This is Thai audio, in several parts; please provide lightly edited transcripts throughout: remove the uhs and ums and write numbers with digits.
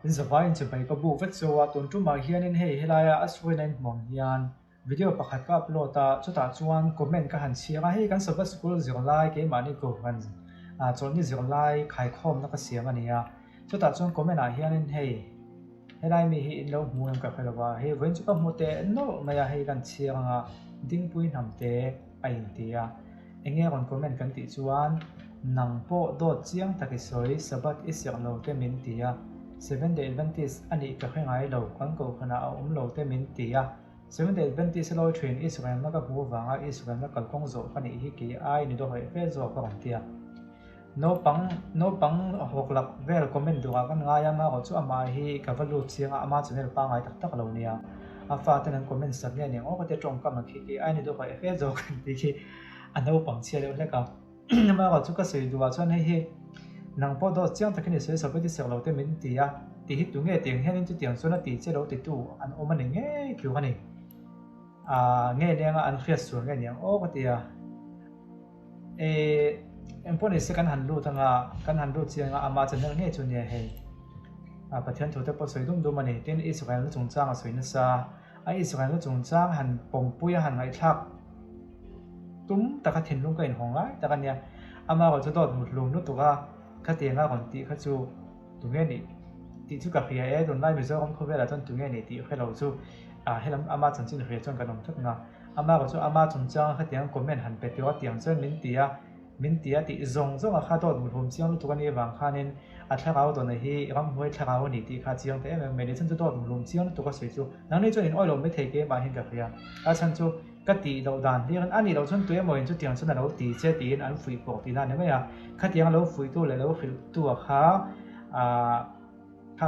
zawai che bai ka bu vet zo wa ton tu ma hian in hei helaya aswin mong hian video pakhat ka upload ta chuta chuan comment ka han sianga hei kan sabas school zirong lai ke mani ko kan chon ni zirong lai khai khom na ka sianga nia chuta chuan comment a hian in hei helai mi hi in lo mu ka khalawa hei wen chu ka mu te no maya hei kan sianga ding pui nam te a in tia enge kon comment kan ti chuan nang po dot chiang takisoi sabat isyang lo te min tia 7 day Adventist ani ka khengai lo kan ko khana lo te min tia 7 day Adventist lo train Israel na ka bu wanga Israel na kal kong zo pani hi ki ai ni do hoi fe zo ka tia no pang hoklak vel comment du kan nga ya ma ko chu ama hi ka valu chianga ama channel pa ngai tak tak lo nia afa ten comment sak ne ni o ka te tong ka ma ki ai ni do hoi fe zo kan ti ki ano pang chia le ka ma ko chu ka sei du wa chuan hi nang po do chiang takini se so peti sek lo te min tia ti hi tu nge tiang hian in chu tiang chuna ti che lo ti tu an oma ni nge kyu ka ni nge lenga an khriat sur nge niang o ka tia emponi se kan han lu tanga kan han lu chianga ama channel nge chu ne hei pathian thu te po soi dum dum ani tin Israel na chung chang a soina sa a Israel na chung chang han pom puya han ngai thak tum taka thin lung ka in hong lai taka nia ama ko chu dot mut lung nu tu ka khá tiền nga còn tí khá chú tụi nghe nị tí chú cà phê ấy tụi nay bây giờ không có vẻ là chân tụi nghe nị tí khá lâu chú hay lắm ama chân chín khía chân cái nông thất nga ama có chú ama chân chân khá tiền comment hẳn bệt tiêu tiền chân min tía tí zong zong khá tốt một hôm chiang tụi cái vàng khá nên thắc áo tụi này hi ram huay thắc áo nị tí khá chiang thế mà mình chân chú tốt một hôm chiang tụi cái sợi chú nãy nay cho nên oi lòng mới thấy cái bài hình cà phê chân chú cái tỷ đầu đàn thì anh đi đầu chân tuổi mỗi chút tiền chân là đầu tỷ chế tỷ anh phủi bỏ tỷ nan đấy mà cái tiền lâu phủi tu lại lâu phủi tu khá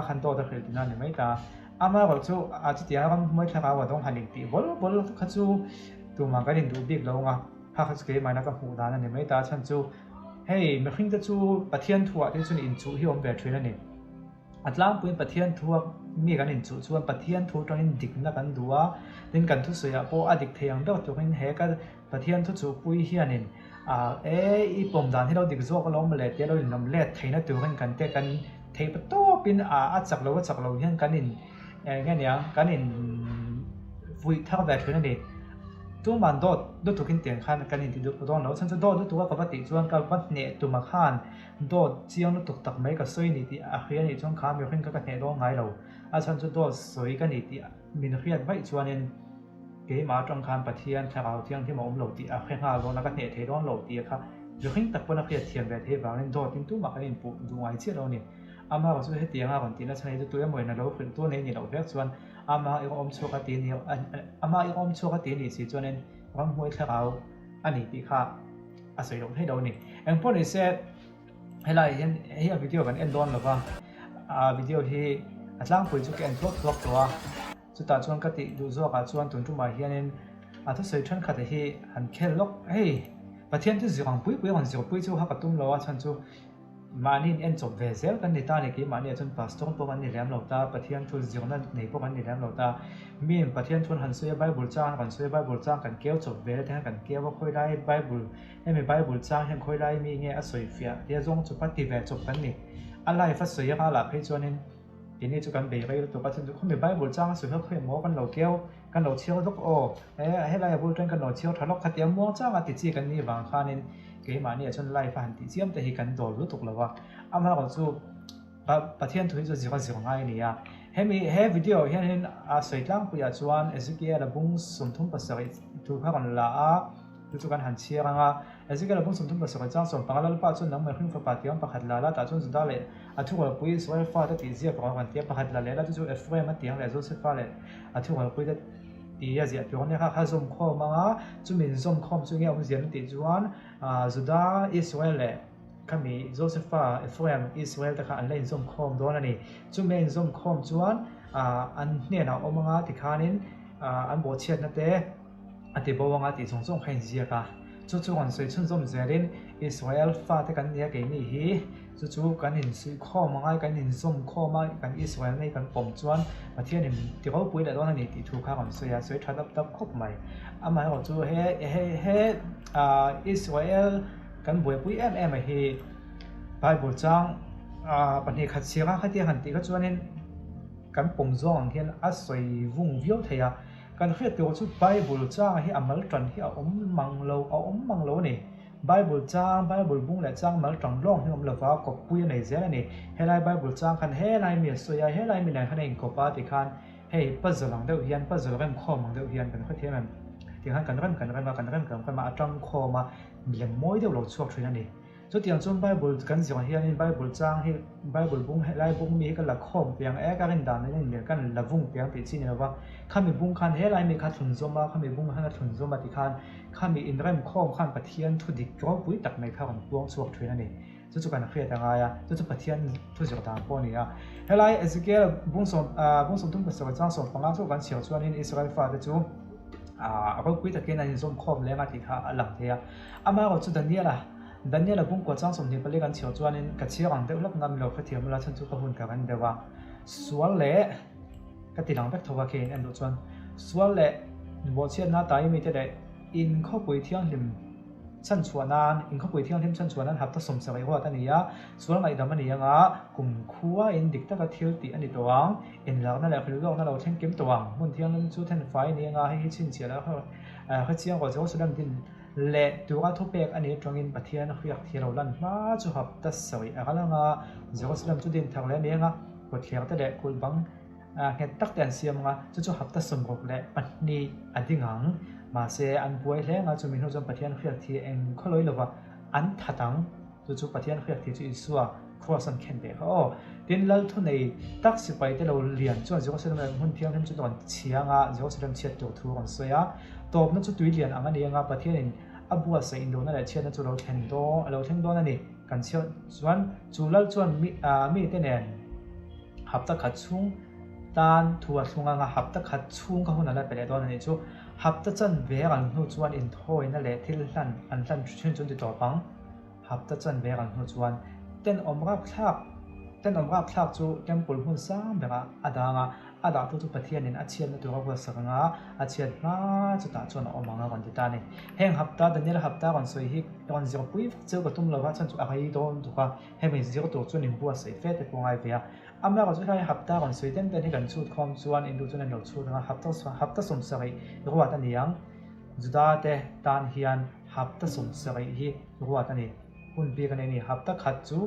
khăn to được phủi tỷ nan đấy mấy ta ama gọi chú chút tiền anh mới thắc áo đông hành định tỷ bol cái chú tu mà cái định đủ biết lâu mà khá cái mà nó cái hủ đàn này mấy ta chân chú hey mình khinh chú bát thiên thua thì chú in chú hiểu về chuyện này atlang puin pathian thuak mi kan in chu chuan pathian thu tang in dik na kan duwa tin kan thu soya po adik theyang do to hin he ka pathian thu chu pui hianin i pom dan hilo dik zo ka lom le te lo in lam le theina tu kan te kan thei pa to pin chak lo hian kan in nge nia kan in vui thak ba thuna ni tu man do tu kin tiang khan kan in ti du don lo chan chu do tu ka ti chuan ka pat ne tu ma khan do chiang no tuk tak mai ka soi ni ti a khian ni chong kha mi khin ka ne do ngai lo chan chu do soi ka ni ti min khiat bai chuan in ke ma tong khan pathian thakau thiang thi mom lo ti a khe nga lo na ka ne the don lo ti kha mi khin tak pona khiat thiam ve the ba nen do tin tu ma ka in pu du ngai che lo ni ama ko chu he tianga kon ti na chai tu moi na lo khil tu nei ni lo vek chuan ama i om chu ka ti ni ama i om chu ka ti ni si chuan en ram hoi thakau ani ti kha a sei lo he do ni en pon ni se helai hian video kan en don lova video hi atlang pui chu ken thok to chu ta chuan ka ti du zo ka chuan tun tu ma hianin thu sei than kha te hi han khel lok hei pathian tu ziwang pui on ziw pui chu ha ka tum lo a chan chu manin en chop ve zel kan ni ta ni ki mani chun pastor po kan ni ram lo ta pathian thu ziw na nei po kan ni ram lo ta min pathian thun han soi bible chang kan soi bible chang kan keu chop ve te kan keu khoi lai bible em bible chang hen khoi lai mi nge a soi fia te zong chu pati ve chop kan ni alai fa soi ha la phei chuan in ini chu kan be gai to pathian chu khom bible chang soi ha khoi mo kan lo keu kan lo chiao dok o helai bul tren kan lo chiao thalok khatia mo chang a ti chi kan ni wang khanin ke mani a chun lai fa han ti chiam te hi kan dol lu tuk lawa ama ko chu pathian thui chu ziwa ngai ni ya he video hian a soitlang puya chuan Ezekiel abung sumthum pasai tu kha kan la a chu kan han chianga Ezekiel abung sumthum pasai chang som pangala pa chu nang mai khring fa patiam pakhat la la ta chun zu da le a thu ko pui soi fa ta ti zia pa kan te pakhat la le la chu Ephraim ma tiang le zo se fa le a thu ko pui ta ti ya zia pyo ne kha zum kho ma chu min zum khom chu nge om zian ti chuan Juda Israel le kami Josepha Ephraim Israel ta kha an lein zum khom don ani chu men zum khom chuan an hne na omanga ti khanin an bo chiat na te ati bawanga ti chong khain zia ka chu an soi chun zum zerin Israel fa te kan nia ke ni hi chu kan in sui khom mangai kan in zum khom ma kan Israel nei kan pom chuan pathian in ti ho pui la don ani ti thu kha kan soya soi thadap tap khop mai ama ho chu he Israel kan boi pui em hi Bible chang pani khat sianga khati han ti ka chuanin กันปมจ้องเห็นอาศัยวุ่งวิวเทียกันเรียกตัวชุดไบเบิลจ้างให้อเมริกันให้อมมังโลมังโลนี่ไบเบิลจ้างไบเบิลบุ้งและจ้างมาจังล่องให้อมเลวากบปุยในเจ้านี่เฮลัยไบเบิลจ้างคันเฮลัยมีสวยเฮลัยมีไหนคันเองกบปาติคันเฮ้ปัจจุบันเดียวเฮียนปัจจุบันข้อมังเดียวเฮียนกันเขาเทียมที่หันกันเริ่มกันมาจังข้อมาเลี้ยงมวยเดียวเราชอบช่วยนั่นเองจุดที่ยังจนไบเบิลกันสิวันเฮียนไบเบิลจ้างให้ไบเบิลบุ้งเฮลัยบุ้งมีกันละข้อเพียงกันดานนี่เหมือนกันละวุ้งเพียงติดชิ้นเนี่ยว่าข้ามีบุ้งคันเฮลัยมีขัดทุนโจมาข้ามีบุ้งขัดทุนโจมาติคันข้ามีอินเริ่มข้อขันปะเทียนทุดิกร้อยปุ้ยตักในข้าวของพวงชอบช่วยนั่นเองจุดกันเครียดยังไงจุดปะเทียนทุจริตต่างพวกนี้เฮลัยเอสเกลบุ้งสมทุ่มภาษาจ้างสมปังงานทุกการเฉียวชวนให้อิสราเอลฝ่ายเจ้าเราคุยตะเกียนในส่วนข้อมเลี้ยงติดข้าหลังเทียมาก็จุดนี้ล่ะบุ้งกวาดจ้างสมที่ไปเลี้ยงเฉียวชวนนี่กัดเชี่ยวอันเดียวรับงานเราเทียมเวลาฉันจุดกระหุ่นกันเดียวว่าส่วนเละก็ติดหลังแบกทว่าเคนอันดูชวนส่วนเละบัวเชียนหน้าตายมีแต่ได้อินเข้าไปเที่ยงริมชั้นชวนนั้นอินเข้าไปเที่ยงริมชั้นชวนนั้นหับตั้งสมศักดิ์ว่าตั้งนี้ส่วนไงดำมันนี้กลุ่มขั้วอินดิกตั้งก็เที่ยวตีอันนี้ตัวอินหลังนั่นแหละคือเรื่องนั่นเราเช่นเกมตัวมุ่งเที่ยงนั้นจุดแทนไฟนี้ให้ชิ้นเสียแล้วเขาเชี่ยงกว่าจะว่าสุดดินเละตัวทุบเบกอันนี้ตรงอินปะเทียนเรียกที่เราลั่นมาจุหับตั้งสวยอะไรล่ะจะว่าสุดจุดดินทางแล้วนี้กดเทียงแต่เด็กคุณบังเหตุตักแต่เสียมจุดหับตั้งสมบูรณ์และปัจนี้อันที่หังมาเสียอันป่วยแล้วจะมีหัวจมปะเทียนเรียกที่เองเขาเลยหรือว่าอันทัดังจุดปะเทียนเรียกที่จุดอิสัวครัวสันเข็นเด็กดินเล่าทุนในตักสิไปที่เราเรียนจนจะว่าสุดมันเที่ยงที่จุดตอนเชียงจะว่าสุดเชียดตัวทัวร์กันสวยตัวนั้นจุดตุยเรียนอันนี้ปะเทียนอับวัวใส่อินโดนั่นแหละเชียดนั้นจุดเราเทนโดนั่นนี่กันเชียดส่วนจุดเล่าส่วนมีเต้นเองหับตะขัดชุ่งตานทัวร์ชุ่งหับตะขัดชุ่งเขาคนนั้นไปเลยตอนนี้จู่หับตะจันเวกันหูจวนอินโทยนั่นแหละที่ลั่นอันลั่นชื่นจนติดต่อปังหับตะจันเวกันหูจวนเต้นอมรับคลักจู่เต็มปุ่นหุ่นซ้ำแบบอาดาทุกประเทศนี่อาเชียนตัวก็สักอาเชียนมาจุดตาจวนอมมังกันติดตานี่แห่งหับตาเดี๋ยวนี้หับตากันสวยฮิกันจะปุ้ยเจอกับตุ้มเราว่าฉันจุอะไรโดนถูกป่ะให้มันจะก็ตัวจวนอินบัวใส่เฟสแต่ปงไอเวียมาก็จะให้หับตากันสวยเต้นให้กันชุดคอมจวนอินดูจวนเราชุดหับตาสมศักดิ์หรือว่าตันยังจุดาเตตันเฮียนหับตาสมศักดิ์ฮิหรือว่าตันนี้คุณปีกันนี่หับตาขัดจู่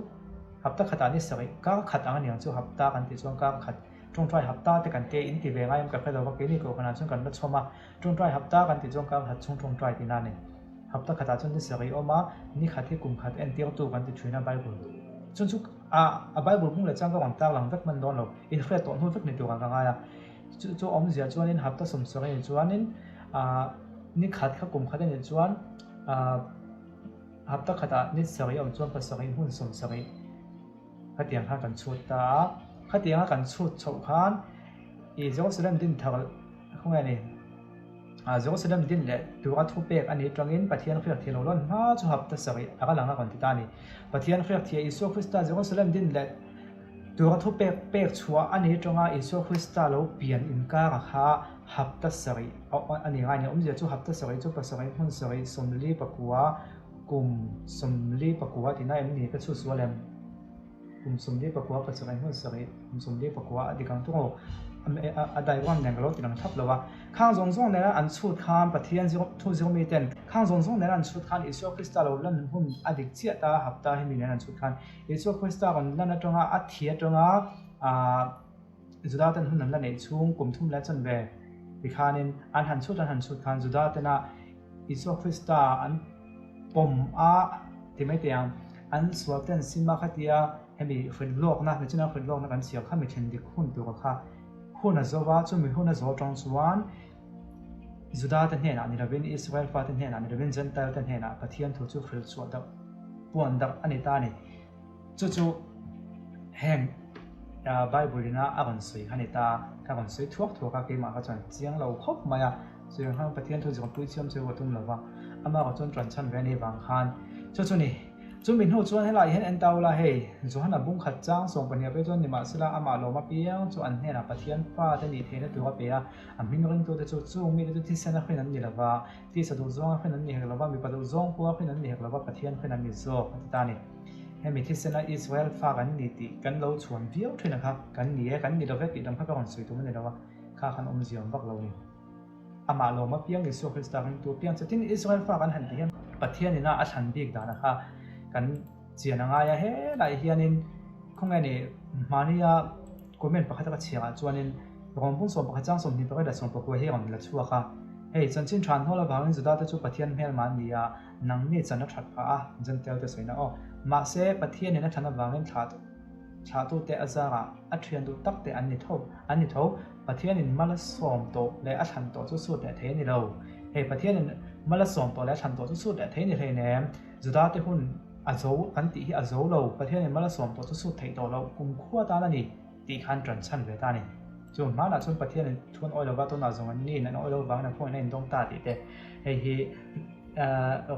หับตาขัดอันนี้สักก็ขัดอันนี้จู่หับตากันที่จวนก็ขัดจงใจหับตาแต่กันเตอินติเวงไงมันกับใครเราว่าเกนี่ก็ขนาดจนกันรัชมาจงใจหับตากันที่จงก็หัดจงใจที่นั่นนี่หับตาขัดจนที่สักออกมานี่ขัดที่กลุ่มขัดเอ็นเตียวตัวกันที่ช่วยนั่นไบเบิลจนชุกไบเบิลพุ่งเลยจังก็หวังตาหลังวัดมันโดนเราอินเฟรตตัวนู้นวัดในตัวกันง่ายจู่อมเสียจวนนี่หับตาสมศักดิ์จวนนี่ขัดข้ากลุ่มขัดเนี่ยจวนหับตาขัดนี่สักออกจวนภาษาหุ่นสมศักดิ์ขัดอย่างข้ากันชุดตาขัดอย่างกันชุดชาวขันอีเจ้าสลัมดินทางข้างในนี่เจ้าสลัมดินเลยตัวทุบเบกอันนี้ตรงนี้ปะเทียนเรียกที่เราล้นมาจะหับตะสักอะไรหลังกันที่ตานี่ปะเทียนเรียกที่อิสุคริสต์เจ้าสลัมดินเลยตัวทุบเบกชัวอันนี้ตรงอิสุคริสต์เราเปลี่ยนอินกาค่ะหับตะสักอันนี้ไงเนี่ยจะหับตะสักจุดตะสักหุ่นสักสมลีปะกัวกลุ่มสมลีปะกัวที่นั่นนี่ก็ชุดสวเลมกลุ่มสมลีปะกัวปัจจุบันหุ่นสักกลุ่มสมลีปะกัวอดีตกันทุกได้ว่าอย่างเราติดหลังทับเลยว่าข้างทรงเนี่ยอันชุดข้ามปะเทียนทุกสิ่งมีเต็นข้างทรงเนี่ยอันชุดข้ามอิสราเอลคริสต์เราเล่นหุ่นอดีตเจียตาหับตาให้มีเนี่ยอันชุดข้ามอิสราเอลคริสต์กันเล่นตรงอัฐิตรงจุดาตันหุ่นนั่นเล่นในช่วงกลุ่มทุ่มและจนเวอีกข้านึงอันหันชุดข้ามจุดาตันอิสราเอลคริสต์อันปมที่ไม่เตียงอันสวดเต้นซิมาคติยาให้มีฝนโลกนะในช่วงฝนโลกนะกันเสียข้ามีเช่นเด็กหุ่นตัวข้าหุ่นน่ะจะว่าจะมีหุ่นน่ะจะจงส่วนจุดาตันเห็นอันนี้เราเป็นอิสราเอลฟ้าตันเห็นอันนี้เราเป็นเจนไตล์ตันเห็นปะเทียนถูกจุดฟิลส่วนดับปวนดับอันนี้ตานี่จู่แห่งไบเบิลนะอากันสวยอันนี้ตาการสวยทั่วก็เกี่ยมาก็จนเจียงเราครบมาอ่ะส่วนข้างปะเทียนถูกจุดปุ้ยเชื่อมเชื่อว่าตุ้มเราว่าอามาก็จนตรันชันเวนี่บางคันจู่นี่จุ่มบินหัวจวนให้เราเห็นอันเตาละเฮ้จวนน่ะบุ้งขัดจ้างส่งปัญญาไปจนนี่มาสิละอามาโลมาเปียงจวนเห็นปะเทียนฟ้าแต่นี่เทนตัวเปียมินริงตัวแต่จู่มีตัวที่เส้นขึ้นนั้นนี่ละว่าที่สะดุดจ้องขึ้นนั้นนี่ละว่ามีประตูจ้องพัวขึ้นนั้นนี่ละว่าปะเทียนขึ้นนั้นนี่โซ่ตานี่ เฮมิทิเซนาอิสราเอลฟ้ากันนี่ติกันเราชวนเดียวที่นะครับกันนี่กันนี่เราเวกิดำพักกันสวยตัวมันเลยว่าข้าขันอมเสียงบักเรานี่อามาลงมาเพียงอิสราเอลสตาร์กันตัวเพียงจะทิ้งอิสราเอลฟ้ากันหันที่เห็นประเทศนี้น่าอัศจรรย์บีกดานะคะกันเจียนง่ายเฮ้หลายเฮียนินคงไงนี่มานี่ยกูเม่นประคัตกระเชียจวนนินรวมพุ่งส่งประคัตจ้างส่งนี่ประคัตส่งประกวดให้ก่อนละชัวค่ะเฮ้ยจนชินทรานเท่าละบางนี่จะได้ตัวประเทศเฮลมันนี่นังนี่จะนักถัดฟ้าจนเตลตัวสวยนะอ๋อมาเสประเทศนี้นะท่านบางนี่ชาตัวเตอซาระอัจฉริยะตักเตอันนี้เท่าประเทศนี้มาละส่งโตและอัจฉริยะสุดๆแต่เทนี่เราเฮ้ยประเทศนี้มาละส่งโตและอัจฉริยะสุดๆแต่เทนี่เลยเนี่ยจะได้ตัวหุ่นอาโซกันตีอาโซเราประเทศนี้มาละส่งโตสุดๆเทตัวเรากุมขั้วตาละนี่ตีขันจันชันเวตานี่จนมาละจนประเทศนี้ทวนอ้อยเราว่าตัวน่าสงสารนี่นั่นอ้อยเราบางนั่นพวกนั้นต้องตาติแต่เฮ้ย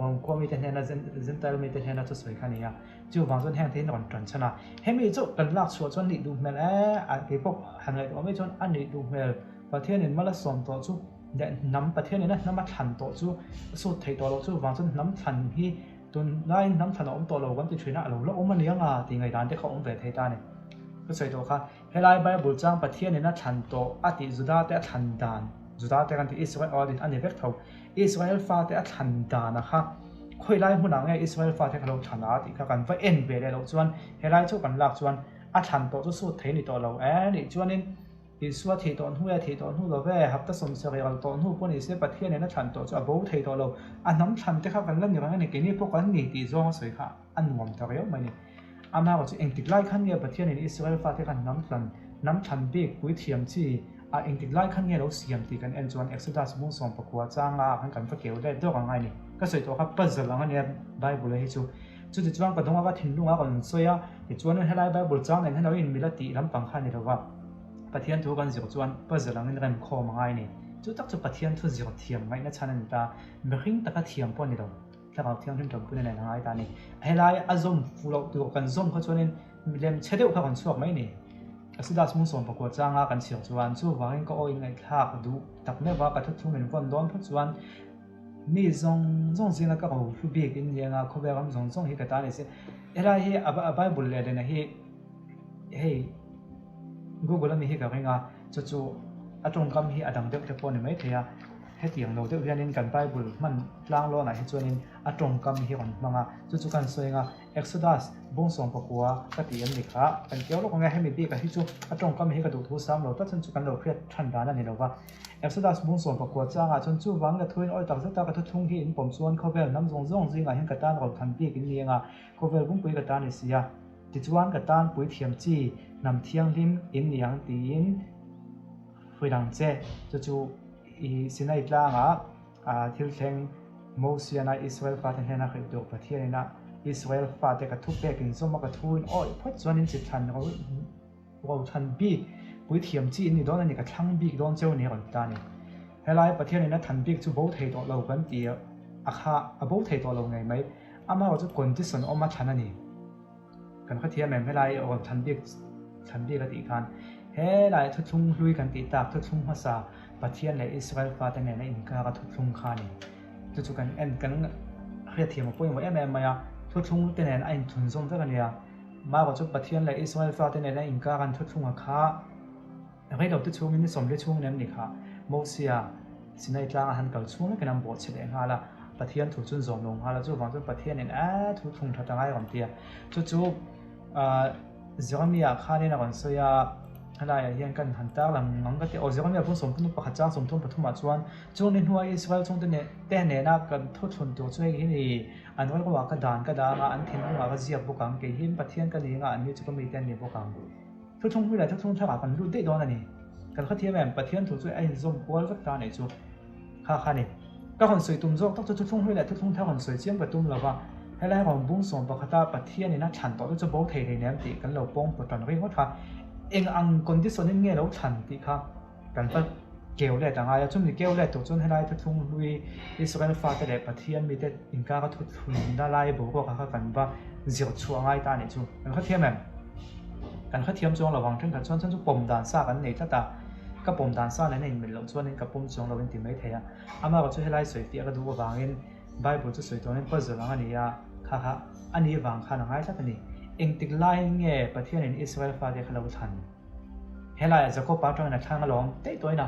รองความมีแต่เนี่ยนะจินตนามีแต่เนี่ยนะจะสวยขนาดนี้จู่บางส่วนแห่งที่นอนจันชนะเฮ้ยมีจู่กันลากส่วนจนนี่ดูเมลอันที่พวกหันเลยว่าไม่จนอันนี้ดูเมลประเทศนี้มาละส่งโตจู่เด่นน้ำประเทศนี้นะน้ำมันทันโตจู่สุดเทตัวเราจู่บางส่วนน้ำทันที่ตัวได้น้ำทันอมตัวเราวันที่ช่วยนะเราแล้วอมมันเลี้ยงตีไงร้านที่เขาอมเวทให้ได้เนี่ยก็สวยตัวค่ะเฮลัยไบเบิลจ้างประเทศนี้นะทันโตอติจุดาแต่ทันดานจุดาแต่กันที่อิสราเอลอันนี้เวกเท่าอิสราเอลฟ้าแต่ทันดานะคะคุยไล่หุ่นหนังไงอิสราเอลฟ้าแต่เราทันดาที่กันว่าเอ็นเบลเราชวนเฮลัยชกันหลักชวนทันโตจะสุดเทนี่ตัวเรานี่ชวนนี่อิสราเอลที่ตอนหัวที่ตอนหัวเราเว้ฮับตัดสมเสรีเราตอนหัวพวกนี้เสียประเทศนี้นะทันโตจะบ่ที่ตัวเราน้ำทันที่กันเล่นอย่างนี้กินนี่พวกกันนี่ตีจ้องสวยค่ะหวมตัวเยอะไหมนี่อามาก็จะเองติดไล่ขั้นเนี่ยประเทศนี้อิสราเอลฟ้าที่กันน้ำทันเบกกุยเทียมที่เองติดไล่ขั้นเนี่ยเราเสียมตีกันเอ็นจวนเอ็กซ์ดัสมุ่งส่งประกวดจ้างขันกันฟักเกี่ยวได้ด้วยกันไงนี่ก็สวยตัวครับปัจจุบันเนี่ยไบเบิลเลยให้จู่จวนกระดงว่าทิ้งลุงก่อนสวยที่จวนให้ไล่ไบเบิลจ้างเนี่ยให้เราอินมิลติลำปังขั้นนี่เราว่าประเทศทุกกันจวนปัจจุบันนี่กันโคมไงนี่จู่ตักจู่ประเทศทุกสิ่งเทียมไงนะฉันนี่ตาไม่หิ้งตะกันเทียมปนนี่เราถ้าเราเทียมถึงจำเป็นในทางไอ้ตานี่ให้ไล่อาซมฟูเราตัวกันซมเขาจวนนี่เล่มเช็ดเดียวเขากันช่วยไหมนี่สุดท้ายมุ่งส่งประกวดจ้างกันเสียจวนจู่ว่าเองก็โอ้ยไงท่าก็ดูตักไม่ว่ากันทุกทุ่งเป็นวันดอนพัจจุบันมีสิ่งนั้นก็เขาผู้เบียกินยังเขาแบบว่าส่งให้กันตาเนี่ยสิอะไรเฮ้ยไบเบิลเลยนะเฮ้ยกูก็เลยมีให้กับเองจู่ตรงกับที่ดังเด็กจะปนไม่เทียให้เตียงเราเด็กเรียนกันไบเบิลมันล้างล้อไหนให้จวนนี้ตรงกับที่คนมังจู่กันสวยExodus บุ้งส่งประกวดก็ตีอันนี้ค่ะเป็นเกี่ยวกับไงให้มีบีกับที่จู่ตรงกับที่กระดูกทูซ้ำเราตัดจนจู่กันเราเครียดทันดานั่นนี่เราว่า Exodus บุ้งส่งประกวดจ้างจนจู่วังกับทุนอ้อยตักสักตากระทุ่งที่อินผมส่วนเขาแบบน้ำส่งจริงให้กระตานเราทันบีกินเลี้ยงเขาแบบบุ้งปุ๋ยกระตานนี่เสียติดจวนกระตานปุ๋ยเทียมจีนำเทียงริมอินเลี้ยงตีอินคุยดังเจ้จู่สินายจ้างทิลเทงโมเซียนาอิสราเอลฟาเทนนะคือตัวประเทศนี้นะอิสราเอลฟาเตกระทุกเบกินสมมากระทุนอ้อยพอจวนนี้จิตทันเราทันบีปุ๋ยเทียมจีนนี่โดนนี่กระทั่งบีโดนเจ้านี่ก่อนตานี่เฮลัยประเทศนี้นะทันบีจู่โบเทตัวเรากันตีโบเทตัวเราไงไหมมาเราจะคนที่สนออกมาทันนี่กันเขาเทียมแม่เฮลัยเราทันบีกันตีกันเฮลัยทุกทุ่งลุยกันตีตากทุกทุ่งภาษาประเทศในอิสราเอลฟาเตเนี่ยในอินกาทุกทุ่งขานี่จู่กันกันเรียกเทียมมาพูดว่ามาทุกทุ่งเตเนี่ยไอ้ทุนส่งเท่ากันเนี่ยมาว่าจุดประเทศในอิสราเอลฟาเตเนี่ยในอินกากันทุกทุ่งขาให้เราทุกทุ่งนี้สมเด็จช่วงนั้นนี่ค่ะโมเซียสินายจ้างหันกับช่วงนั้นกันนำบทเฉลี่ยฮาละประเทศถูกจุนส่งลงฮาละจู่ฟังจุดประเทศเนี่ยทุกทุ่งทัดตั้งไอ้ก่อนเดียจู่จะมีค่าเนี่ยนะก่อนเสียอะไรอย่างกันหันตาหลังงั้นก็ที่จะมีผู้สมทุนประคับจ้างสมทุนปฐมจวนจงในหัวอิสราเอลจงตัวเนี่ยแต่เนี่ยนะกันทุกทุนตัวช่วยที่นี่อันนั้นก็ว่ากันด่านก็ด่าอันที่นั่นว่าก็เสียบุกังเกี่ยหิมประเทศกันนี่อันนี้จะก็มีแต่เนี่ยบุกังทุกทุนวิเลยทุกทุนถ้าว่ากันรู้ได้โดนอันนี้กันเขาเทียบแบบประเทศถูกช่วยไอ้สมควรก็ตาเนี่ยจู่ค่านี่ก็คนสวยตุ้มโจต้องทุกทุนวิเลยทุกทุนถ้าคนสวยเชี่ยงประตุ้มเราว่าให้แล้วของบุ้งส่งประคับประเทศนี่นะฉันต่อจะบอกเทในแนวตีกันเราป้องปวดตอนเรื่องว่าเองอังคนที่สนเงี้ยเราทันทีครับกันก็เกี่ยวเลยแต่ไงช่วงนี้เกี่ยวเลยตัวจนให้ได้ทุกทุ่งลุยอิสราเอลฟ้าแต่ละประเทศมีแต่อินกาก็ทุกทุ่งได้ไล่บอกว่าเขากันว่าเสียวชัวง่ายตาเนี่ยจู่กันเขาเทียมแบบกันเขาเทียมจงระวังถึงกันช่วงช่วงปมด่านซ่ากันในถ้าตาก็ปมด่านซ่าในเหมือนเราช่วงนี้กับปมจงเราเป็นติไม่เทียมาก็ช่วยให้ไล่สวยเตี้ยก็ดูว่าบางเงินใบบุจะสวยตัวนี้เปิดหลังอันนี้ค่ะอันนี้บางขนาดง่ายสักนี่ eng tik lai nge pathian in Israel fa de khalo than helai Jacob patang na thang alom te toina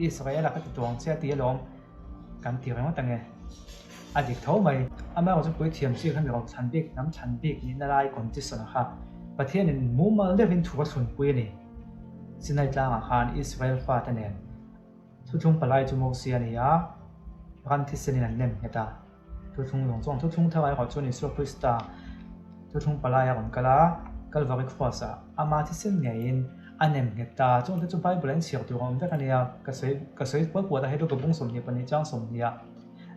Israel la ka tuang che ti alom kan ti rang tange adik tho mai ama ko pui thiam si khan ro chan bik nam chan bik ni na lai kon ti sana kha pathian in mu mal levin thu ka sun pui ni sinai tlang khan Israel fa ta nen thu thung palai chu mo sia ni ya ran thi senin an nem heta thu thung long chong thu thung thawai ko chu ni so krista thu thung palai ya kon kala kalvari khwasa ama thi sen nge in anem heta chung chu bible an siak tu rom ta kania ka sei po po ta he do ka bung som ni pani chang som ni ya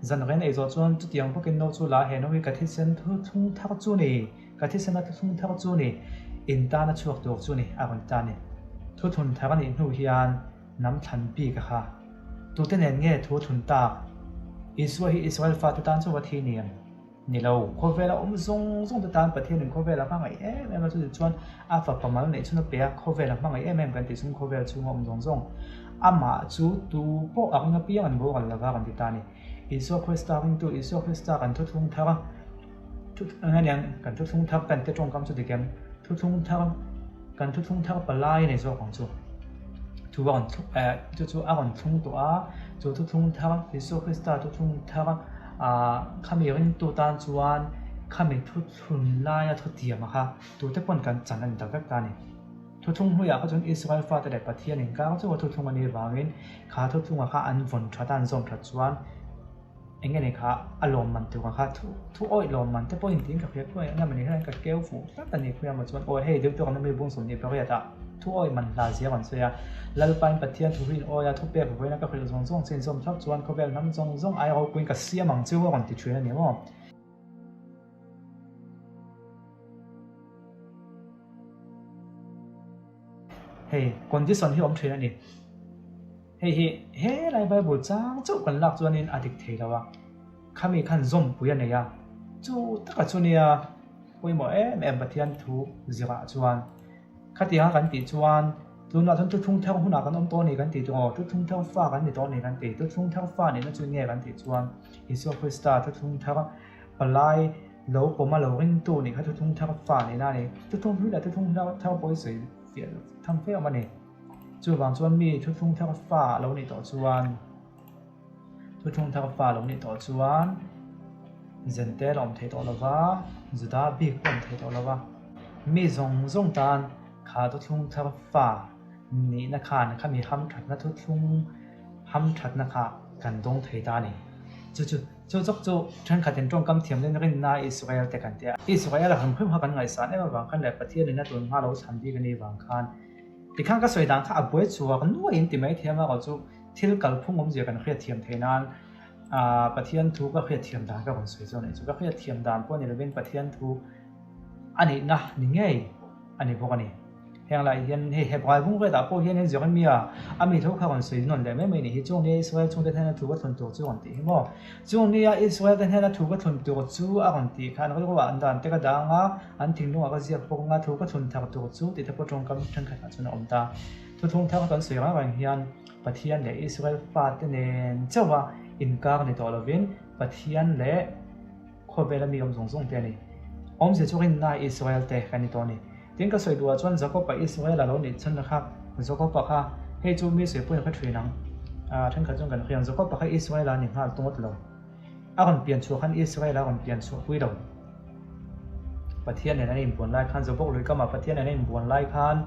zan ren ei zo chuan chu tiang pokin no chu la he no wi ka thi sen thu thung thak chu ni ka thi sen na thu thung thak chu ni in ta na chuak tu chu ni a kon ta ni thu thun thak ani hnu hian nam than pi ka kha tu te nen nge thu thun ta Israel fa ta tan chu wa thi niam ni lo kho vela zong zong ta tan pathian in kho vela ma ngai em chu chuan a fa pamal nei chu na pe kho vela ma ngai em kan ti sum kho vela chu ngom zong zong ama chu tu po ang na piang an bo kan lawa kan ti ta ni Iso Krista ring tu Iso Krista kan thu thung thak thu ngan yang kan thu thung thak kan te tong kam chu ti kem thu thung thak kan thu thung thak palai nei zo kong chu thu wan chu a kon thung to a chu thu thung thak Iso Krista thu thung thak khami ring tu tan chuan khami thu thun lai a thu tiam a kha tu te pon kan chan an tak ta ni thu thung hu ya ka chun Israel fa ta de pathian in ka chu thu thung ani wangin kha thu thung a kha an von thatan zom that chuan anh em này khá alom man tu khá thu oi lom man te po in tin ka khia ko nga mani han ka keu fu ta tani khia ma chuan oi hei deu to kan me bung som ni pa ya ta thu oi man la zia man soya lal pan pathian thu rin oya thu pe ko na ka khil zong zong sin som thak chuan ko bel nam zong zong ai ho kuin ka sia mang chu wa kan ti thuen ni mo hei condition hi om thuen ani hei lai Bible chang chu kan lak chuan in adik thei lawa khami khan zom puya ne ya chu taka chu nia poi mo em pathian thu zira chuan khatia kan ti chuan tuna thon tu thung thang huna kan om to ni kan ti to tu thung thang fa kan ni to ni kan ti tu thung thang fa ni na chu nge kan ti chuan Isu Krista tu thung thang palai lo poma lo ring tu ni kha tu thung thang fa ni na ni tu thung hu la tu thung thang poi sei fiel thang fe ma ni chu wang chuan mi thu thung thak fa lo ni to chuan thu thung thak fa lo ni to chuan zente lom thei to lova zuda big lom thei to lova mi zong zong tan kha thu thung thak fa ni na khan kha mi ham that na thu thung ham that na kha kan dong thei ta ni chu chok chu than khaten tong kam thiam len rin na Israel te kan tia Israel ham khum ha kan ngai san em wang khan le pathian ni na tun ha lo chan bi kan ni wang khan ti khang ka soi dang kha aboi chuwa kan nu in ti mai thiama ko chu thil kal phung om je kan khia thiam theinan pathian thu ka khia thiam dan ka kon soi zo nei chu ka khia thiam dan po ni lovin pathian thu ani na ni ngei ani bo ani heng lai hian he bai bung ve da po hian he zong mi ami tho kha kon soi non le me ni hi chung ni Israel chung te thana thu ka thon to chu on ti mo chung ni Israel te thana thu ka thon to chu a kon ti khan ko wa an dan te ka danga an thing nu ka zia po nga thu ka thon thak to chu ti te po tong kam than kha chu na om ta thu thung thak kan soi ra wang hian pathian le Israel fa te nen chawa in kar ni to lovin pathian le kho vela mi om zong zong te ni om se chukin na Israel te kan ni to ni tin ka soi dua chuan Jacob pa Israel alo ni chan na kha Jacob pa kha hei chu mi se pui kha thrinang than kha chung kan khian Jacob pa kha Israel ani ngal tungot lo a kon pian chu khan Israel a kon pian chu pui lo pathian ne in buan lai khan Jacob loi ka ma pathian ne in buan lai khan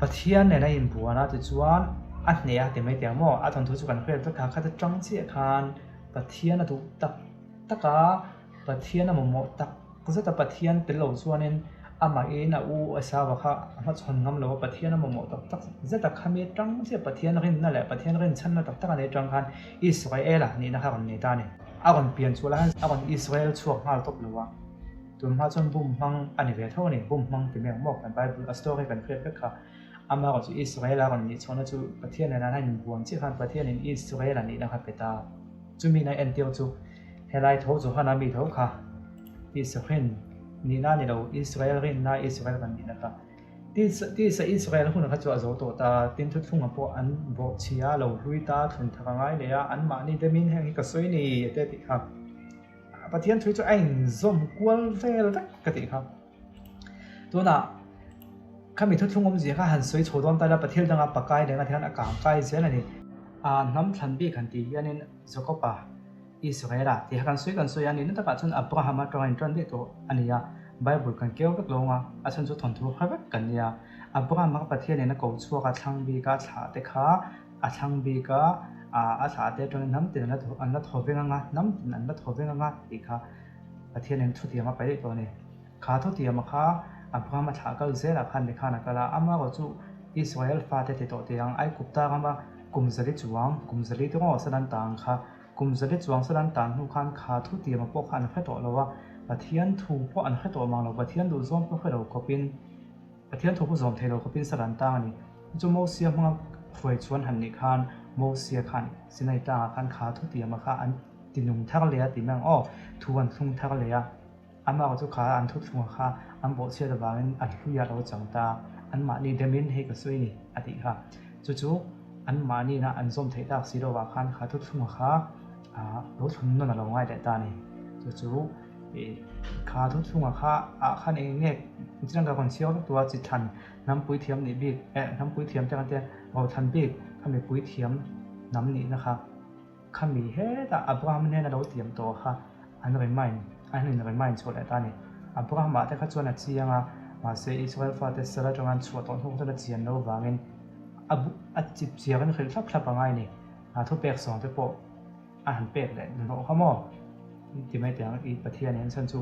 pathian ne in buana ti chuan a hne a te mai te mo a thon thu chu kan khel ta kha ta tang chi khan pathian a tu tak taka pathian a mo tak ko ta pathian te lo chuanin ama e na u asawa kha ma chon ngam lo pathian a mo tak tak zeta khami tang che pathian rin na le pathian rin chan na tak tak ane tang khan Israel a ni na kha kon ni ta ni a kon pian chu la a kon Israel chuak ngal top lo wa tum ha chon bum mang ani ve tho ni bum mang ti meng mo kan Bible a story kan khret kha ama ko chu Israel a kon ni chona chu pathian na na in buang chi khan pathian in Israel ani na kha peta chu mi na en teo chu helai tho chu hana mi tho kha Israel ni na ni lo Israel rin na Israel kan ni na ka ti sa Israel hun kha chu azo to ta tin thu thung po an bo chia lo hui ta thun thang ngai le ya an ma ni de min hang ka soi ni te ti kha ปะเทียนทุยจะไอ้ส้มกวนเฟลตักกติครับตัวน่ะข้ามีทุกทุ่งอมจีข้าหันสวยโฉดอนแต่ละปะเทียนดังปากไก่เด้งที่นั่นอากาศไก่เสียนั่นนี่น้ำทันบีกันตีอันนี้สกปรกอิสราเอลที่กันสวยอันนี้นั่นตะกัดจนอับราฮัมตรังอินทรันเดตัวอันนี้ไบเบิลกันเกี่ยวกับลงอาจารย์จะทนทุกข์ให้กันเนี่ยอับราฮัมกับปะเทียนเนี่ยนักกู้ชัวกับช่างบีกับชาเตข้าช่างบีกับชาเตตรงน้ำติดอันนั้นทอเวงน้ำอันนั้นทอเวงอีกค่ะปะเทียนเนี่ยทุติยมาไปได้ตัวนี้ข้าทุติยมาข้าอับราฮัมชาก็เสียละคันในข้านักละอามาก็จูอิสราเอลฟาเตติโตเตียงไอ้กุปตาก็มากุมสลิดจวงกุมสลิดก็สนันต่างค่ะกุมสลิดจวงสนันต่างทุกขันข้าทุติยมาพวกขันแค่ตัวเราว่าปะเทียนถูกพวกอันแค่ตัวมังเราปะเทียนดูซ้อมพวกเราก็เป็นปะเทียนถูกผู้ซ้อมเทเราก็เป็นสนันต่างนี่จู่โมเสียมังรวยชวนหันนี่ขันโมเสียขันสินัยต่างขันข้าทุติยมาข้าอันตินุ่งทักเลียติแมงอ้อทวนทุ่งทักเลียอันมาก็จุข้าอันทุกทุ่งข้าอันโบเสียตะบางอันคุยาเราจังตาอันมานี่เดมินให้กับสวยนี่อดีค่ะจู่อันมานี่นะอันส้มเทตักสีดอกขันข้าทุกทุ่งข้ารถทุนนั่นเราง่ายแต่ตานี่จู่ข้าทุกทุ่งข้าขันเองเนี่ยจริงๆกับคนเชี่ยวตัวจิตทันน้ำปุ๋ยเทียมนี่บีกน้ำปุ๋ยเทียมจังแต่เราทันบีกข้ามีปุ๋ยเทียมน้ำนี่นะครับข้ามีเฮ้แต่อับราฮัมเนี่ยเราเตรียมตัวค่ะอันนั้นไม่อันนี้ไม่ชดแต่ตานี่อับราฮัมมาแต่ข้าชวนอาเจียงมาเสียอิสราเอลฟาเตสระจังงั้นชวดตอนทุ่งตอนเจียนเราวางเงินอัดจิบเสียกันคือทับง่ายนี่ทุกเปกสองทุกโปอาหารเป็ดแหละหนูเขาหม้อที่ไม่แต่งอีประเทศนี้ฉันชู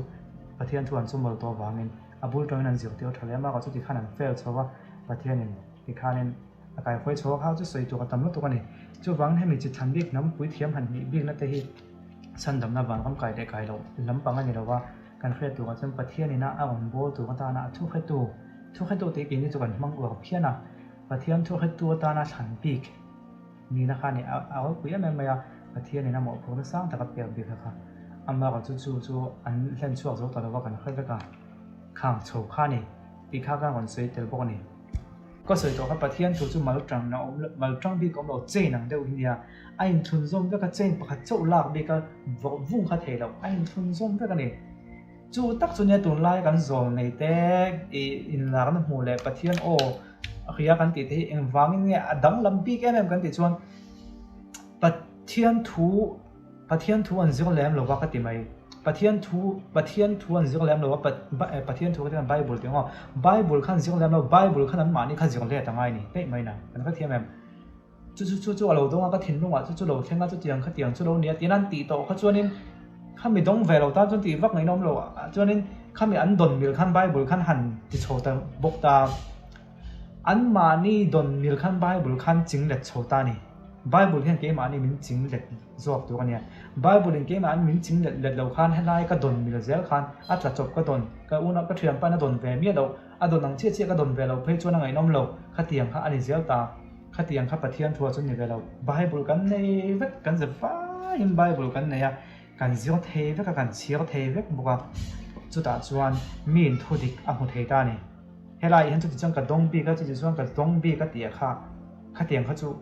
ประเทศทวนสมบูรณ์ตัววางเงินบุตรนั้นเสียเดียวทะเลมากกว่าสุดที่ข้านั้นเฟลชัวว่าประเทศนี้ที่ข้านั้นอากาศไฟชัวเขาจะสวยตัวกับตำรวจตัวนี้จู่วางให้มีจิตทันบิ๊กน้ำปุ๋ยเทียมหันมีบิ๊กนั่นแต่ที่ฉันดำน้ำบางคำไก่ได้ไก่เราลำปังอันนี้เราว่าการเคลื่อนตัวจนประเทศนี้นะอาวันโบตัวกันตานะทุกให้ตัวตีกินที่จุกันมั่งกว่าเพี้ยนนะประเทศทุกให้ตัวตานะฉันบิ๊กนี่นะคะนี่เอาปุ๋ยอะไรมาประเทศนี้นะหมอพวกนั้นสร้างแต่กับเปลี่ยนบิ๊กค่ะอันมาก็จู่อันเล่นช่วงสุดตอนเราว่ากันเคลื่อนกันข้างโฉบข้านี่ปีข้ากันวันสวยเตลพวกนี้ก็สวยตัวกับประเทศจู่มาลุจังนะมาลุจังบิ๊กของเราเจนังเดียวอินเดียไอ้ทุนส้มก็กระเจนปะเจ้าลากบิ๊กก็วุ่งข้าเทเราไอ้ทุนส้มก็กันนี่จู่ตักส่วนใหญ่ตุนไล่กันโซนในแต่อินลากันหัวเลยประเทศโอ้ขยันกันติดที่เอ็งวางเนี่ยดังลำบิ๊กกันติดส่วนประเทศทูอันซิกแลมเราว่ากันติดไหมประเทศทูอันซิกแลมเราว่าประเทศทูก็เป็นไบเบิลที่ว่าไบเบิลขั้นซิกแลมเราไบเบิลขั้นนั้นมานี่ขั้นซิกแลมต่างไงนี่ได้ไหมนะมันก็เทียมแบบจู่เราต้องก็ทิ้งลงว่าจู่เราเท่งก็จู่ยังขั้นเตียงจู่เราเนี่ยที่นั่นตีโตก็จู่นี่ข้ามีต้องเวลาตาจนตีวักในน้องเราจู่นี่ข้ามีอันดอนมิลขั้นไบเบิลขั้นหันที่โชว์แต่บกตาอันมานี่ดอนมิลขั้นไบเบิลขั้นจริงเล็ดโชว์ตานี่ไบเบิลเห็นเกมอันนี้มันจริงเล็ดจบตัวกันเนี่ยไบเบิลเห็นเกมอันนี้มันจริงเล็ดเราขั้นให้ได้ก็ดอนมิลเซลขั้นอัตราจบก็ดอนก็อุณก็เทียมไปนะดอนเวมีเราดอนนังเชี่ยก็ดอนเวเราเพื่อชวนนังไงน้องเราข้าเตียงข้าอันนี้เซลตาข้าเตียงข้าประเทียนทัวร์จนอยู่เวลาไบเบิลกันในเวกกันจะฟ้าอินไบเบิลกันเนี่ยการเสียวเทเวกการเสียวเทเวกบอกว่าจุดตัดส่วนมีนทุดิกอ่ะหัวเทตานี่เฮลัยเห็นจุดจังกับดงบีก็จุดส่วนกับดงบีก็เตียข้าเตียงข้าจู่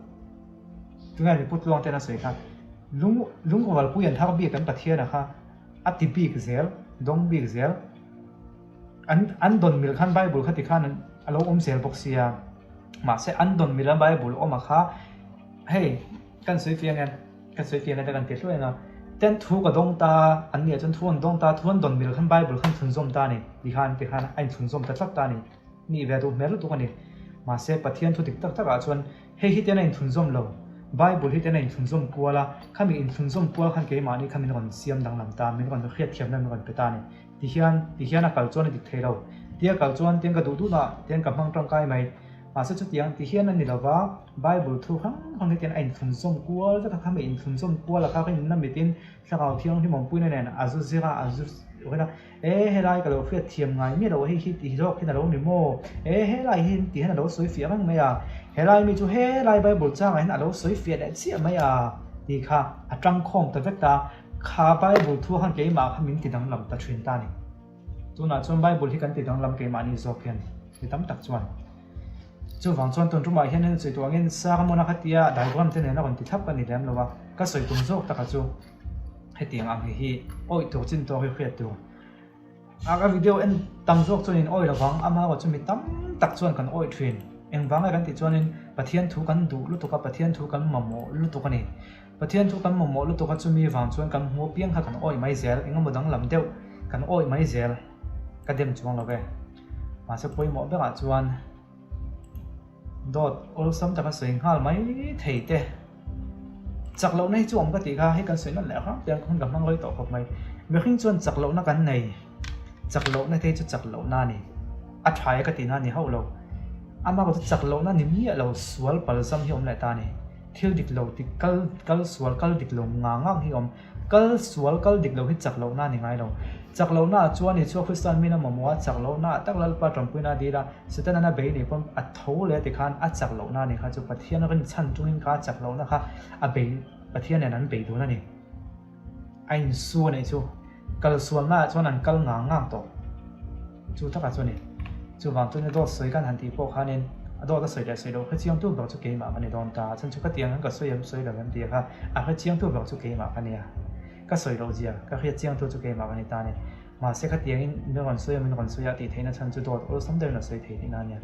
ถึงไงพูดลองเต้นสวยครับลุงก็ว่าผู้ยันทักบีกันประเทศนะคะอัติบีกเซลดงบีกเซลอันดอนมิลขั้นไบเบิลข้าติข้านั้นเราเซลบอกเสียมาเสอันดอนมิลไบเบิลมาข้าเฮ้กันสวยเฟียงกันแต่กันเตี้ยด้วยนะเต้นทูกับดงตาอันนี้จนทวนดงตาทวนดอนมิลขั้นไบเบิลขั้นทุนส้มตานี่ดิขันไอ้ทุนส้มแต่สักตานี่เวดูเมรุตัวนี้มาเสประเทศทุดิกตักชวนเฮ้ที่เต้นไอ้ทุนส้มเราไบเบิลที่เต้นไอ้ทุนส้มกัวละข้ามีอินทุนส้มกัวขั้นเกี่ยมานี่ข้ามีคนเสียมดังลำตามีคนเครียดเทียมนั่นมีคนเปตานี่ดิขันนักการจวนดิกเทเราเดี๋ยวการจวนเตียงกระดูนะเตียงกับห้องร่างกายไหมมาสักจุดยังดิขันนั่นนี่เราว่าไบเบิลทุกครั้งที่เต้นไอ้ทุนส้มกัวแล้วก็ข้ามีอินทุนส้มกัวแล้วข้าก็ยินนั่นไม่เต้นสักเอาเที่ยงที่มองปุ้ยนั่นน่ะอาจุเสียอาจุโอเคนะเฮลัยก็เราเฟียเทียมไงมีเราให้คิดที่เราคิดเราหนิโมเฮลัยเห็นที่ให้เราสวยเฟียบ้างไหมอ่ะเฮลัยมีจู่เฮลัยไปบุญจ้างให้เราสวยเฟียได้เสียไหมอ่ะดีค่ะจังคงแต่เวกตาข้าไปบุญทั่วหันเกย์มาข้ามินติดดังลำตะเทรนตานี่ตัวน่ะจนไปบุญที่กันติดดังลำเกย์มานี่จบเพียนที่ตั้มตักจวนจู่ฝังจวนต้นทุ่มมาเห็นสวยตัวเงินสร้างมันนักเตียได้ความเท่านั้นนะคนที่ทับกันนี่แหละเราว่าก็สวยตุ้งโจกตะกัจู ให้tiếng ang hi oi to chin to hi khret tu aga video en tam jok chuan oi lawang ama wa chumi tam tak chuan kan oi thin eng wanga kan ti chuan in pathian thu kan du lu to ka pathian thu kan mamo lu to ka ni pathian thu kan mamo lu to ka chumi wang chuan kan mu piang kha kan oi mai zel engam modang lam deuh kan oi mai zel ka dem chuang lo ve ma se poi mo be ga chuan dot ol sam ta ka sing hal mai thei te chak lo nei chu om ka ti kha he kan soi na le kha piang khon gam mang loi to khop mai me khing chuan chak lo na kan nei chak lo na te chu chak lo na ni a thai ka ti na ni ho lo ama ko chak lo na ni mi lo sual pal sam hi om la ta ni thil dik lo ti kal sual kal dik lo nga hi om kal sual kal dik lo hi chak lo na ni ngai lo chak lo na chuan ni chu Christian mi na mamwa chak lo na tak lal pa tram puina di la sitan na be ni pom a tho le ti khan a chak lo na ni kha chu pathian rin chan tung kha chak lo na kha a be pathian ne nan be du na ni ain su nei chu kal sual na chuan an kal nga to chu ta ka chu ni chu wang tu ne do soi kan han ti po khanin do da soi da soi do kha chiang tu ba chu ke ma mani don ta chan chu ka tiang ka soi soi da lam ti kha a kha chiang tu ba chu ke ma kha ni ka soi lo jia ka khia chiang tu chu ke ma ni ta ne ma se kha tiang in me gon soi min gon soi ya ti theina chan chu do ol sam de na soi the ni na nia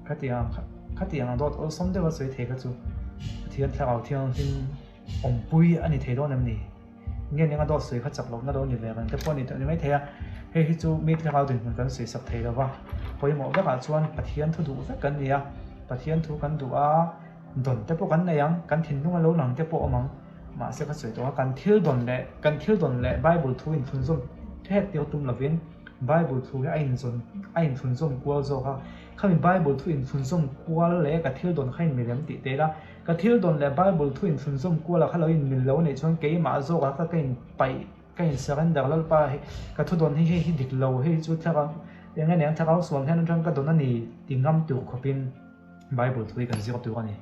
kha tiang do ol sam de wa soi the ka chu thian thla au thiang tin om pui ani the do nam ni nghe những cái soi khát chặt lỗ nó đâu như vậy mình tiếp qua thì mấy thế hay khi chú mấy cái ao thì mình cần soi sập thế đó va bây giờ các bạn chuan pathian thu đủ rất cần gì à pathian thu cần đủ à đồn tiếp qua cần này yang cần thiên đúng là lâu nắng tiếp qua mà sẽ có soi đó cần thiếu đồn lệ Bible thu in phun zoom thế tiêu tum là viên Bible thu cái anh phun zoom qua rồi ha khi mình Bible thu in phun zoom qua lệ cái thiếu đồn hay mình làm tị tế đó cái thiếu đồn lệ Bible thu in phun zoom qua là khiเราmình lâu này chuan cái mà rồi cái surrender lal pa cái thu đồn hi dik lâu hi chu thằng yang nghe nè thằng áo xuồng thế nên cái đồn nó nì tiếng ngâm tu khopin Bible thu cái gì tu cái này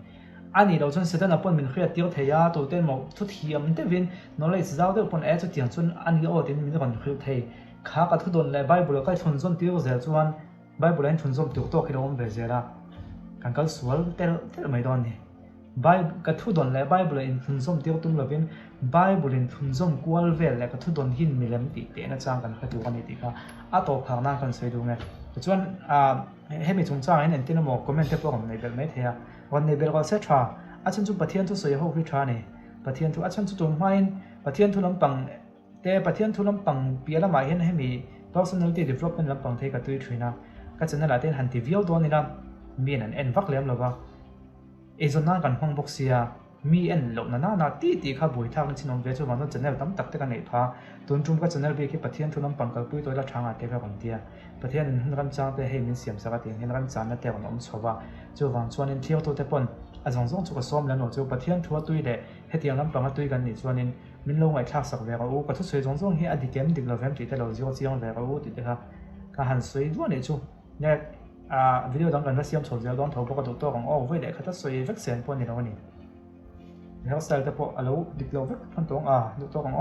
anh ấy đầu chuan sẽ là pon mình khía tiêu thầy à tổ tiên một thu thiam thế viên nó lại giao được pon cho tiếng chuan anh ấy ở đến mình còn khía thầy khá cái thu đồn lệ Bible cái phun zoom tiêu giờ chuan Bible anh phun zoom tiêu to cái đó về giờ ra cái sual thế mấy đòn này Bible cái thu đồn lệ Bible in phun zoom tiêu tum là viên Bible in phun zoom qual về là cái thu đồn hin mình làm tị tệ nó trang cái tu cái này tị cả à tổ phẳng năng cần xây đúng này chuan hết mình chúng trang này nên một comment tiếp vào này về mấy thế àวันนี้เบลก็เสร็จค่ะอาจารย์จุปะเทียนทุสวยหกวิชาเนี่ยปะเทียนทุอาจารย์จุตุนห้อยปะเทียนทุลำปังแต่ปะเทียนทุลำปังเปียละหมายเห็นให้มี personality development ลำปังเทกับตัวช่วยนะก็จะนั่นแหละที่หันทีวิวตัวนี้นะมีนั่นเอ็นวักเลี้ยมหรือว่าเอซอนนั่งกันห้องบ็อกเซียมีเอ็นหลบน่าตีข้าบุยทางชินองเวชวันนั้นจะนั่นตั้มตักเตกันไหนพาตุนจุ่มก็จะนั่นเบียร์ปะเทียนทุลำปังกับปุ้ยตัวละทางอาเทกับคนเดียปะเทียนรันจางแต่ให้มีเสียงสักทีเห็นรันจางนั่นแต่วันน้องชอบว่าจู่วันชวนเที่ยวตัวแต่ปนอาจารย์ส่งจุกซ้อมแล้วหนูจู่ปะเทียนทัวตุ้ยเดะให้เตียงลำปังตุ้ยกันนี่ชวนนินมินลงไอ้ทักสักเวลาก็ทุกส่วนส่งให้อดีตเกมดิกเราเฟมติดแต่เราจู่เจียงเวลาติดแต่ค่ะการหันสวยด้วยนี่จู่เนี่ยวิดีโอดังกันว่าเสียมโฉบเจ้าดอน头ปกติตัวของเว้ยเด็กเขาจะสวยเวกเสียนปนนี่เราเนี่ยแล้วสไตล์แต่พอเราดิกเราเวกพันตัวดูตัวของ